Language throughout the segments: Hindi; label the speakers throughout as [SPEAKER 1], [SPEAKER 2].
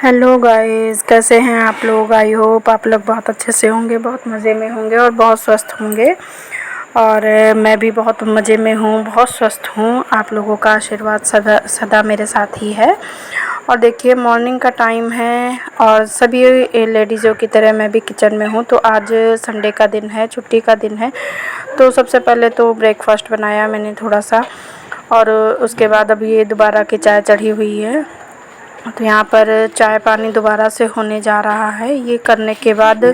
[SPEAKER 1] हेलो गाइस, कैसे हैं आप लोग। आई होप आप लोग बहुत अच्छे से होंगे, बहुत मज़े में होंगे और बहुत स्वस्थ होंगे। और मैं भी बहुत मज़े में हूँ, बहुत स्वस्थ हूँ। आप लोगों का आशीर्वाद सदा सदा मेरे साथ ही है। और देखिए, मॉर्निंग का टाइम है और सभी लेडीज़ों की तरह मैं भी किचन में हूँ। तो आज संडे का दिन है, छुट्टी का दिन है। तो सबसे पहले तो ब्रेकफास्ट बनाया मैंने थोड़ा सा, और उसके बाद अब ये दोबारा की चाय चढ़ी हुई है। तो यहाँ पर चाय पानी दोबारा से होने जा रहा है। ये करने के बाद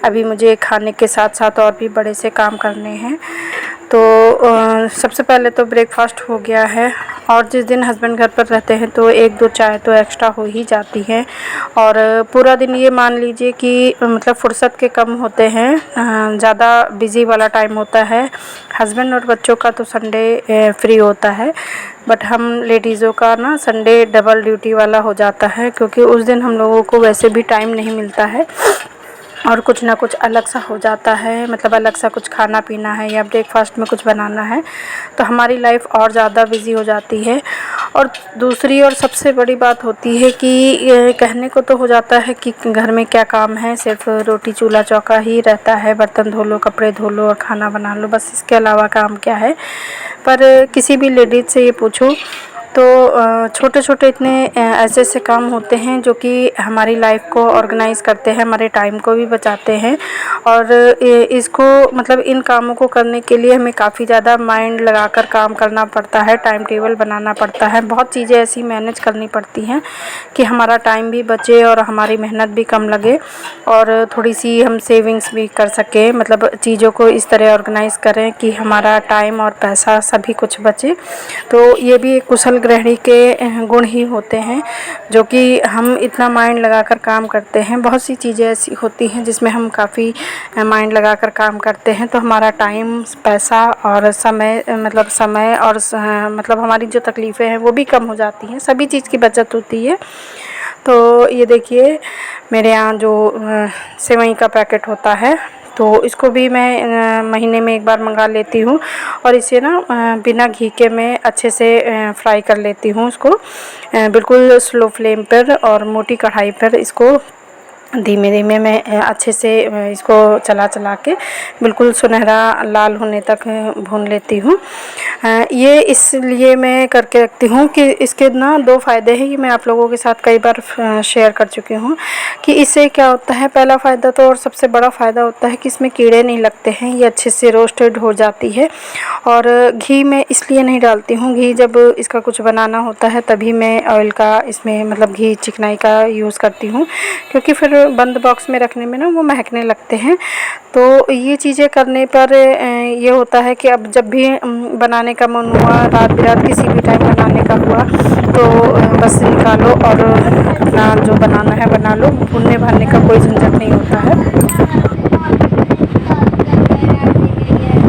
[SPEAKER 1] अभी मुझे खाने के साथ साथ और भी बड़े से काम करने हैं। तो सबसे पहले तो ब्रेकफास्ट हो गया है। और जिस दिन हस्बैंड घर पर रहते हैं तो एक दो चाय तो एक्स्ट्रा हो ही जाती है। और पूरा दिन ये मान लीजिए कि मतलब फुर्सत के कम होते हैं, ज़्यादा बिज़ी वाला टाइम होता है। हस्बैंड और बच्चों का तो संडे फ्री होता है, बट हम लेडीज़ों का ना संडे डबल ड्यूटी वाला हो जाता है, क्योंकि उस दिन हम लोगों को वैसे भी टाइम नहीं मिलता है और कुछ ना कुछ अलग सा हो जाता है। मतलब अलग सा कुछ खाना पीना है या ब्रेकफास्ट में कुछ बनाना है, तो हमारी लाइफ और ज़्यादा बिज़ी हो जाती है। और दूसरी और सबसे बड़ी बात होती है कि कहने को तो हो जाता है कि घर में क्या काम है, सिर्फ रोटी चूल्हा चौका ही रहता है। बर्तन धो लो, कपड़े धो लो और खाना बना लो, बस इसके अलावा काम क्या है। पर किसी भी लेडीज़ से ये पूछो तो छोटे छोटे इतने ऐसे ऐसे काम होते हैं जो कि हमारी लाइफ को ऑर्गेनाइज़ करते हैं, हमारे टाइम को भी बचाते हैं। और इसको मतलब इन कामों को करने के लिए हमें काफ़ी ज़्यादा माइंड लगाकर काम करना पड़ता है, टाइम टेबल बनाना पड़ता है, बहुत चीज़ें ऐसी मैनेज करनी पड़ती हैं कि हमारा टाइम भी बचे और हमारी मेहनत भी कम लगे और थोड़ी सी हम सेविंग्स भी कर सकें। मतलब चीज़ों को इस तरह ऑर्गेनाइज़ करें कि हमारा टाइम और पैसा सभी कुछ बचे। तो ये भी एक कुशल गृहिणी के गुण ही होते हैं, जो कि हम इतना माइंड लगाकर काम करते हैं। बहुत सी चीज़ें ऐसी होती हैं जिसमें हम काफ़ी माइंड लगाकर काम करते हैं, तो हमारा टाइम, पैसा और समय मतलब समय और मतलब हमारी जो तकलीफ़ें हैं वो भी कम हो जाती हैं, सभी चीज़ की बचत होती है। तो ये देखिए, मेरे यहाँ जो सेवई का पैकेट होता है तो इसको भी मैं महीने में एक बार मंगा लेती हूँ और इसे ना बिना घी के मैं अच्छे से फ्राई कर लेती हूँ। इसको बिल्कुल स्लो फ्लेम पर और मोटी कढ़ाई पर इसको धीमे धीमे मैं अच्छे से इसको चला चला के बिल्कुल सुनहरा लाल होने तक भून लेती हूँ। ये इसलिए मैं करके रखती हूँ कि इसके ना दो फ़ायदे हैं। ये मैं आप लोगों के साथ कई बार शेयर कर चुकी हूँ कि इससे क्या होता है। पहला फ़ायदा तो और सबसे बड़ा फ़ायदा होता है कि इसमें कीड़े नहीं लगते हैं, ये अच्छे से रोस्टेड हो जाती है। और घी मैं इसलिए नहीं डालती हूँ, घी जब इसका कुछ बनाना होता है तभी मैं ऑयल का इसमें मतलब घी चिकनाई का यूज़ करती हूँ, क्योंकि फिर बंद बॉक्स में रखने में ना वो महकने लगते हैं। तो ये चीज़ें करने पर ये होता है कि अब जब भी बनाने का मन हुआ, रात बिरात किसी भी टाइम बनाने का हुआ, तो बस निकालो और अपना जो बनाना है बना लो। भूनने भानने का कोई झंझट नहीं होता है।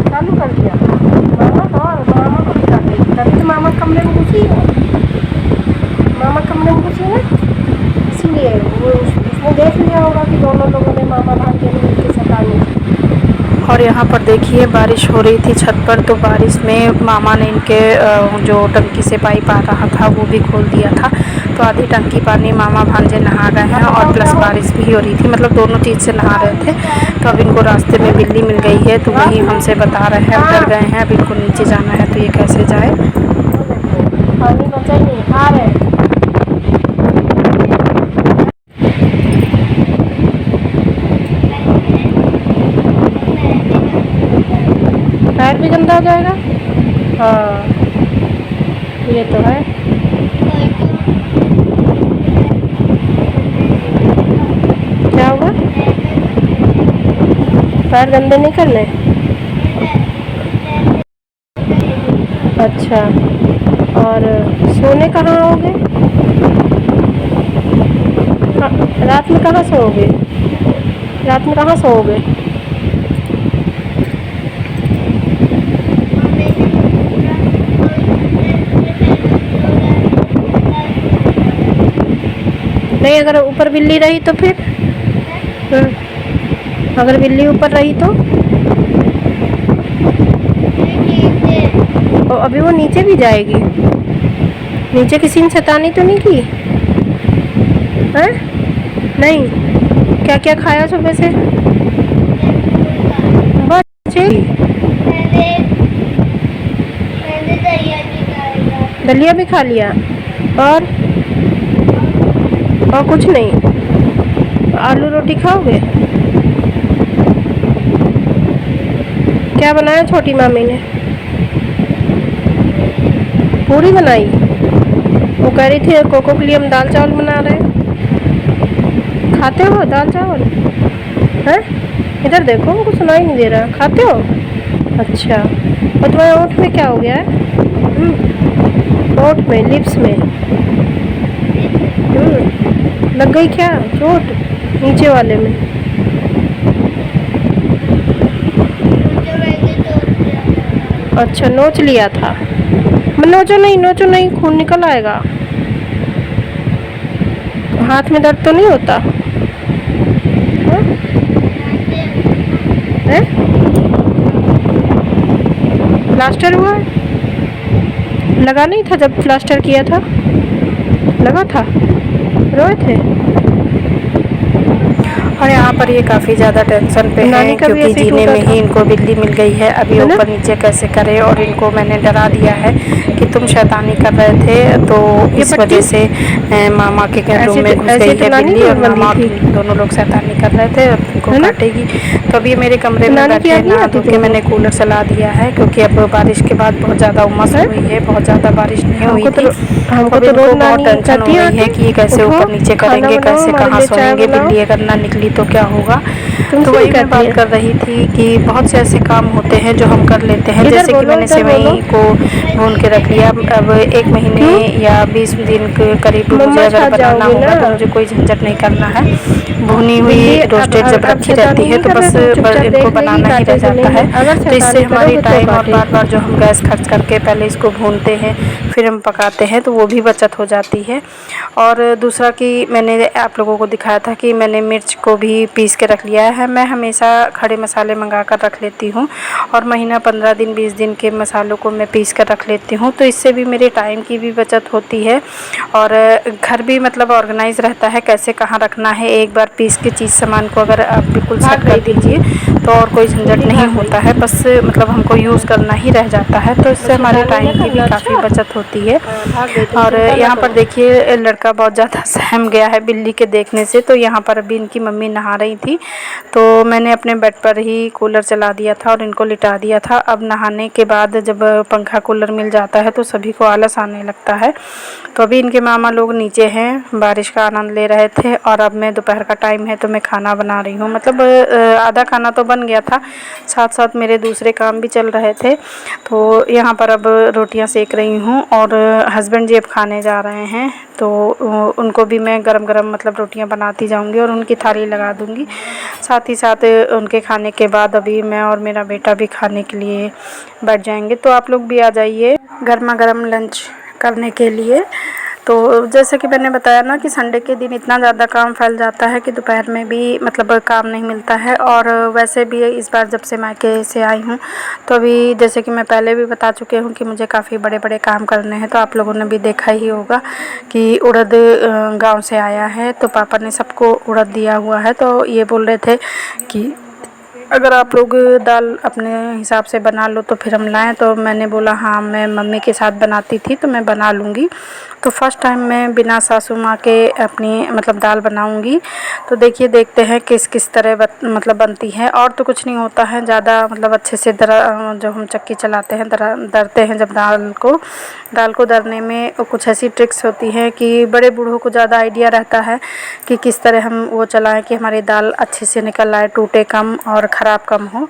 [SPEAKER 1] चालू कर दिया मामा, और मामा को दिखा दे, तभी तो मामा कमरे में घुसी है, मामा कमरे में घुसी है, इसीलिए वो उसने देख लिया होगा कि दोनों लोगों ने मामा भांजे ने मिलकर सताई। और यहाँ पर देखिए, बारिश हो रही थी छत पर, तो बारिश में मामा ने इनके जो टंकी से पाइप आ रहा था वो भी खोल दिया था। तो आधी टंकी पानी मामा भांजे नहा गए हैं और प्लस बारिश भी हो रही थी, मतलब दोनों चीज़ से नहा रहे थे। तो अब इनको रास्ते में बिल्ली मिल गई है, तो वही हमसे बता रहे हैं, डर गए हैं, अब इनको नीचे जाना है तो ये कैसे जाए। पानी बचा नहीं आ रहे, पैर भी गंदा हो जाएगा। हाँ ये तो है। क्या हुआ, पैर गंदे नहीं करने। अच्छा, और सोने कहाँ आओगे, रात में कहाँ सोओगे, रात में कहाँ सोओगे। नहीं, अगर ऊपर बिल्ली रही तो फिर अगर बिल्ली ऊपर रही तो अभी वो नीचे भी जाएगी। नीचे किसी ने शैतानी तो नहीं की। हैं? नहीं, क्या क्या खाया सुबह से? बच्चे दलिया भी खा लिया और कुछ नहीं? आलू रोटी खाओगे? क्या बनाया छोटी मामी ने? पूरी बनाई। वो कह रही थी कोको के लिए हम दाल चावल बना रहे हैं। खाते हो दाल चावल? हैं? इधर देखो, हमको सुनाई नहीं दे रहा। खाते हो? अच्छा। और तुम्हारे ओठ में क्या हो गया है? ओठ में, लिप्स में लग गई क्या चोट? नीचे वाले में? अच्छा, नोच लिया था। नोचो नहीं, नोचो नहीं, खून निकल आएगा। हाथ में दर्द तो नहीं होता? है? प्लास्टर हुआ है? लगा नहीं था जब प्लास्टर किया था? लगा था? रोए थे? और यहाँ पर ये काफ़ी ज़्यादा टेंशन पे है क्योंकि जीने में ही इनको बिल्ली मिल गई है। अभी ऊपर नीचे कैसे करें, और इनको मैंने डरा दिया है कि तुम शैतानी कर रहे थे, तो इस वजह से मामा के रूम में घुस गई है बिल्ली, और मामा दोनों लोग शैतानी कर रहे थे, उनको काटेगी। तो अभी मेरे कमरे में बैठे हैं, नहा धो के मैंने कूलर चला दिया है क्योंकि अब बारिश के बाद बहुत ज़्यादा उमस हुई है, बहुत ज़्यादा बारिश नहीं हुई थी। हमको तो बहुत टेंशन हो गई है कि ये कैसे ऊपर नीचे करेंगे, कैसे कहाँ सोएंगे, बिल्ली अगर ना निकली तो क्या होगा। तो वही मैं बात कर रही थी कि बहुत से ऐसे काम होते हैं जो हम कर लेते हैं, जैसे कि मैंने सेवई को भून के रख लिया। अब 1 महीने या 20 दिन के करीब मुझे अगर बनाना होगा तो मुझे कोई झंझट नहीं करना है। भुनी हुई रोस्टेड जब रखी रहती है तो बस इनको बनाना ही रह जाता है। तो इससे हमारी टाइम और बार बार जो हम गैस खर्च करके पहले इसको भूनते हैं फिर हम पकाते हैं तो वो भी बचत हो जाती है। और दूसरा कि मैंने आप लोगों को दिखाया था कि मैंने मिर्च को भी पीस के रख लिया है। मैं हमेशा खड़े मसाले मंगा कर रख लेती हूँ और महीना 15 दिन 20 दिन के मसालों को मैं पीस कर रख लेती हूँ, तो इससे भी मेरे टाइम की भी बचत होती है और घर भी मतलब ऑर्गेनाइज रहता है कैसे कहाँ रखना है। एक बार पीस के चीज़ सामान को अगर आप बिल्कुल सेट कर दीजिए तो और कोई झंझट नहीं होता है, बस मतलब हमको यूज़ करना ही रह जाता है, तो इससे हमारे टाइम की भी काफ़ी बचत होती है। और यहाँ पर देखिए लड़का बहुत ज़्यादा सहम गया है बिल्ली के देखने से। तो यहाँ पर अभी इनकी मम्मी नहा रही थी तो मैंने अपने बेड पर ही कूलर चला दिया था और इनको लिटा दिया था। अब नहाने के बाद जब पंखा कूलर मिल जाता है तो सभी को आलस आने लगता है। तो अभी इनके मामा लोग नीचे हैं, बारिश का आनंद ले रहे थे और अब मैं दोपहर का टाइम है तो मैं खाना बना रही हूँ। मतलब आधा खाना तो बन गया था, साथ साथ मेरे दूसरे काम भी चल रहे थे। तो यहाँ पर अब रोटियाँ सेक रही हूँ और हस्बैंड जी अब खाने जा रहे हैं तो उनको भी मैं गरम गरम मतलब रोटियां बनाती जाऊंगी और उनकी थाली लगा दूंगी। साथ ही साथ उनके खाने के बाद अभी मैं और मेरा बेटा भी खाने के लिए बैठ जाएंगे। तो आप लोग भी आ जाइए गर्मा गर्म लंच करने के लिए। तो जैसे कि मैंने बताया ना कि संडे के दिन इतना ज़्यादा काम फैल जाता है कि दोपहर में भी मतलब काम नहीं मिलता है। और वैसे भी इस बार जब से मायके से आई हूँ तो अभी जैसे कि मैं पहले भी बता चुकी हूँ कि मुझे काफ़ी बड़े बड़े काम करने हैं। तो आप लोगों ने भी देखा ही होगा कि उड़द गांव से आया है तो पापा ने सबको उड़द दिया हुआ है। तो ये बोल रहे थे कि अगर आप लोग दाल अपने हिसाब से बना लो तो फिर हम लाएँ। तो मैंने बोला हाँ, मैं मम्मी के साथ बनाती थी तो मैं बना लूँगी। तो फर्स्ट टाइम मैं बिना सासू माँ के अपनी मतलब दाल बनाऊँगी। तो देखिए देखते हैं किस किस तरह मतलब बनती है। और तो कुछ नहीं होता है ज़्यादा, मतलब अच्छे से जो हम चक्की चलाते हैं दरते हैं जब दाल को दरने में कुछ ऐसी ट्रिक्स होती हैं कि बड़े बूढ़ों को ज़्यादा आइडिया रहता है कि किस तरह हम वो चलाएं कि हमारी दाल अच्छे से निकल आए, टूटे कम और ख़राब कम हो।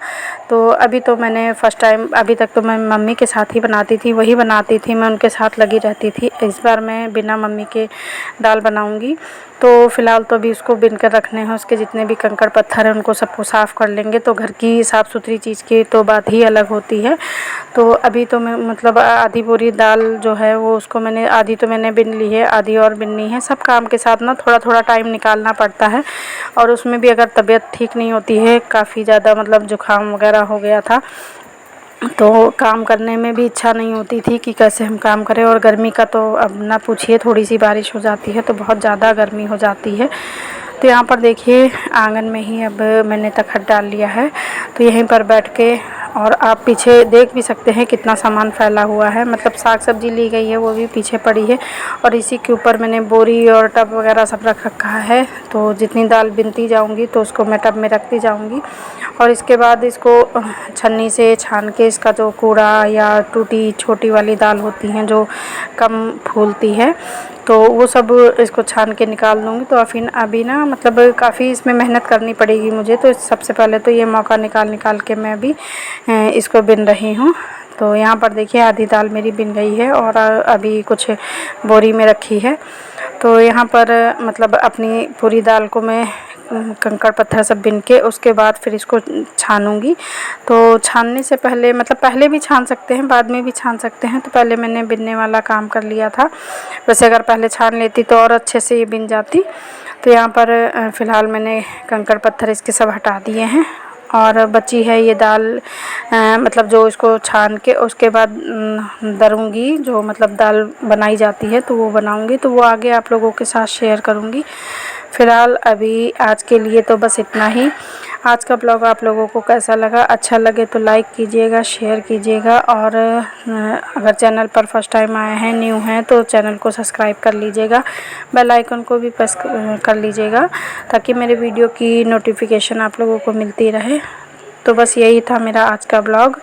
[SPEAKER 1] तो अभी तो मैंने फ़र्स्ट टाइम, अभी तक तो मैं मम्मी के साथ ही बनाती थी, वही बनाती थी, मैं उनके साथ लगी रहती थी। इस बार मैं बिना मम्मी के दाल बनाऊंगी। तो फ़िलहाल तो अभी उसको बिन कर रखने हैं, उसके जितने भी कंकड़ पत्थर हैं उनको सबको साफ़ कर लेंगे। तो घर की साफ़ सुथरी चीज़ की तो बात ही अलग होती है। तो अभी तो मैं मतलब आधी बोरी दाल जो है वो उसको मैंने आधी तो मैंने बिन ली है, आधी और बिननी है। सब काम के साथ ना थोड़ा थोड़ा टाइम निकालना पड़ता है और उसमें भी अगर तबीयत ठीक नहीं होती है, काफ़ी ज़्यादा मतलब जुकाम वगैरह हो गया था तो काम करने में भी इच्छा नहीं होती थी कि कैसे हम काम करें। और गर्मी का तो अब ना पूछिए, थोड़ी सी बारिश हो जाती है तो बहुत ज़्यादा गर्मी हो जाती है। तो यहाँ पर देखिए आंगन में ही अब मैंने तखत डाल लिया है, तो यहीं पर बैठ के, और आप पीछे देख भी सकते हैं कितना सामान फैला हुआ है, मतलब साग सब्जी ली गई है वो भी पीछे पड़ी है। और इसी के ऊपर मैंने बोरी और टब वगैरह सब रख रखा है। तो जितनी दाल बिनती जाऊंगी तो उसको मैं टब में रखती जाऊंगी, और इसके बाद इसको छन्नी से छान के इसका जो कूड़ा या टूटी छोटी वाली दाल होती हैं जो कम फूलती है, तो वो सब इसको छान के निकाल दूँगी। तो अभी ना मतलब काफ़ी इसमें मेहनत करनी पड़ेगी मुझे, तो सबसे पहले तो ये मौका निकाल के मैं अभी इसको बिन रही हूँ। तो यहाँ पर देखिए आधी दाल मेरी बिन गई है और अभी कुछ बोरी में रखी है। तो यहाँ पर मतलब अपनी पूरी दाल को मैं कंकड़ पत्थर सब बिन के उसके बाद फिर इसको छानूंगी। तो छानने से पहले, मतलब पहले भी छान सकते हैं, बाद में भी छान सकते हैं, तो पहले मैंने बिनने वाला काम कर लिया था। वैसे अगर पहले छान लेती तो और अच्छे से ये बिन जाती। तो यहाँ पर फ़िलहाल मैंने कंकड़ पत्थर इसके सब हटा दिए हैं, और बची है ये दाल, मतलब जो इसको छान के उसके बाद दरूँगी, जो मतलब दाल बनाई जाती है तो वो बनाऊँगी, तो वो आगे आप लोगों के साथ शेयर करूँगी। फ़िलहाल अभी आज के लिए तो बस इतना ही। आज का ब्लॉग आप लोगों को कैसा लगा? अच्छा लगे तो लाइक कीजिएगा, शेयर कीजिएगा, और अगर चैनल पर फर्स्ट टाइम आए हैं, न्यू हैं, तो चैनल को सब्सक्राइब कर लीजिएगा, बेल आइकन को भी प्रेस कर लीजिएगा ताकि मेरे वीडियो की नोटिफिकेशन आप लोगों को मिलती रहे। तो बस यही था मेरा आज का ब्लॉग।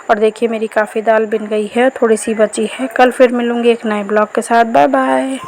[SPEAKER 1] और देखिए मेरी काफ़ी दाल बिन गई है, थोड़ी सी बची है। कल फिर मिलूँगी एक नए ब्लॉग के साथ। Bye bye.